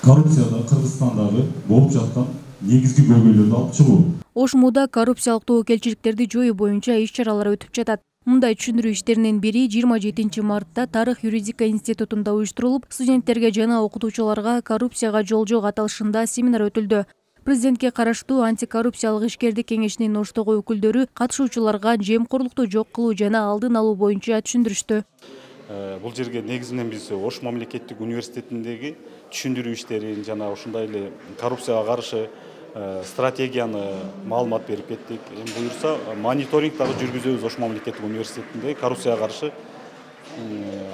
коррупцияда Кыргызстандагы болуп жаткан негизги көйгөйлөрдү алып чыгуу. Ошмуда коррупциялык тобокелчиликтерди жоюу боюнча иш-чаралар өтүп жатат. Мындай түшүндүрүү иштеринин бири 27 мартта Тарых юридика институтунда уюштурулуп, студенттерге жана окутуучуларга коррупцияга жол жок аталышында семинар өтүлдү. Президентке караштуу антикоррупциялык ишкердик кеңешинин оштогу өкүлдөрү катышуучуларга жемкорлукту жок кылуу жана алдын алуу боюнча түшүндүрүштү. Бул жерге негизинен биз Ош мамлекеттик университетиндеги түшүндүрүү иштерин жана ушундай эле коррупцияга каршы стратегияны маалымат берип кеттик. Эми буюрса мониторинг дагы жүргүзөбүз. Ош мамлекеттик университетинде коррупцияга каршы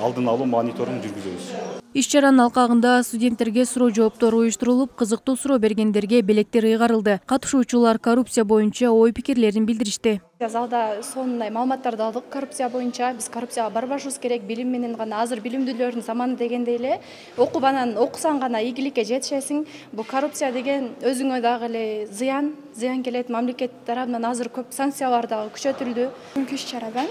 алдын алуу мониторинг жүргүзөбүз. Иш-чаранын алкагында студенттерге суроо жооптор уюштурулуп, кызыктуу суроо бергендерге белектер ыйгарылды. Катышуучулар коррупция боюнча ой пикирлерин билдиришти. Залда сонундай маалыматтарды алдык коррупция боюнча. Биз коррупцияга барбашыбыз керек, билим менен гана. Азыр билимдүүлөрдүн заманы дегендей эле, окуп анан окусаң гана ийгиликке жетишесиң. Бул коррупция деген өзүңө дагы эле зыян келет. Мамлекет тарабынан азыр көп санкциялар дагы күчөтүлдү. Бүгүнкү иш-чарадан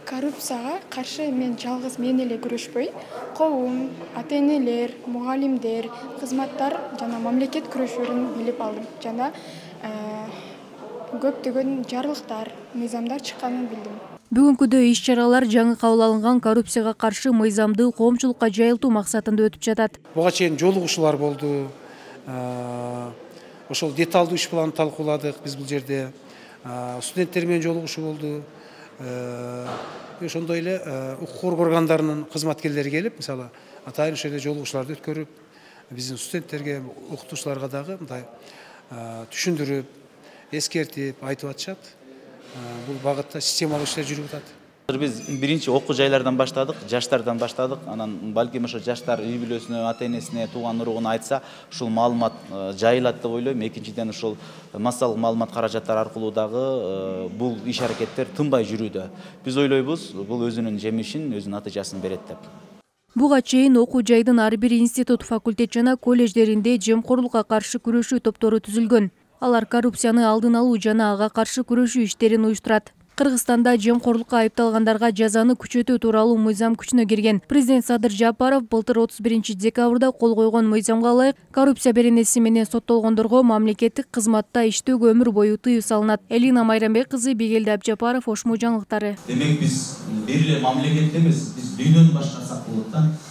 коррупцияга каршы мен эле күрөшпөй, коом, ата-энелер, мугалимдер, кызматтар жана мамлекет күрөшөрүн билип алдым. Жана көптөгөн жарлыктар, мыйзамдар чыкканын билдим. Бүгүнкүдө иш-чаралар жаңы кабыл алынган коррупцияга каршы мыйзамды коомчулукка жайылтуу максатында өтүп жатат. Буга чейин жолугушуулар болду. Ошол деталдуу иш планды талкууладык биз бул жерде. Студенттер менен жолугушуу болду. Ошондой эле укук коргоо органдарынын кызматкерлери келип, мисалы, атайын ошол жерде жолугушууларды өткөрүп, биздин студенттерге, окутуучуларга дагы мындай түшүндүрүп, эскертип айтып атышат. Бул багытта системалуу иштер жүрүп атат. Биз биринчи окуу жайлардан баштадык, жаштардан баштадык. Анан балким ошо жаштар үй бүлөсүнө, ата-энесине, тууган уругуна айтса, ушул маалымат жайылат деп ойлойм. Экинчиден ушул массалык маалымат каражаттары аркылуу дагы бул иш-аракеттер тынбай жүрүүдө. Биз ойлойбуз, бул өзүнүн жемишин, өзүнүн натыйжасын берет деп. Буга чейин окуу жайдын ар бир институт, факультет жана колледждеринде жемкорлукка каршы күрөшүү топтору түзүлгөн. Алар коррупцияны алдын алуу жана ага каршы күрөшүү иштерин уюштурат. Кыргызстанда жемкорлукка айыпталгандарга жазаны күчөтүү тууралуу мыйзам күчүнө кирген. Президент Садыр Жапаров былтыр 31 декабрда кол койгон мыйзамга ылайык коррупция беренеси менен соттолгондорго мамлекеттик кызматта иштөөгө өмүр бою тыюу салынат. Элина Майрамбек кызы, Бегелди Абжапаров, Ошмо жаңылыктары. Демек биз бир эле мамлекет эмес, биз дүйнөнүн башка сак болот да.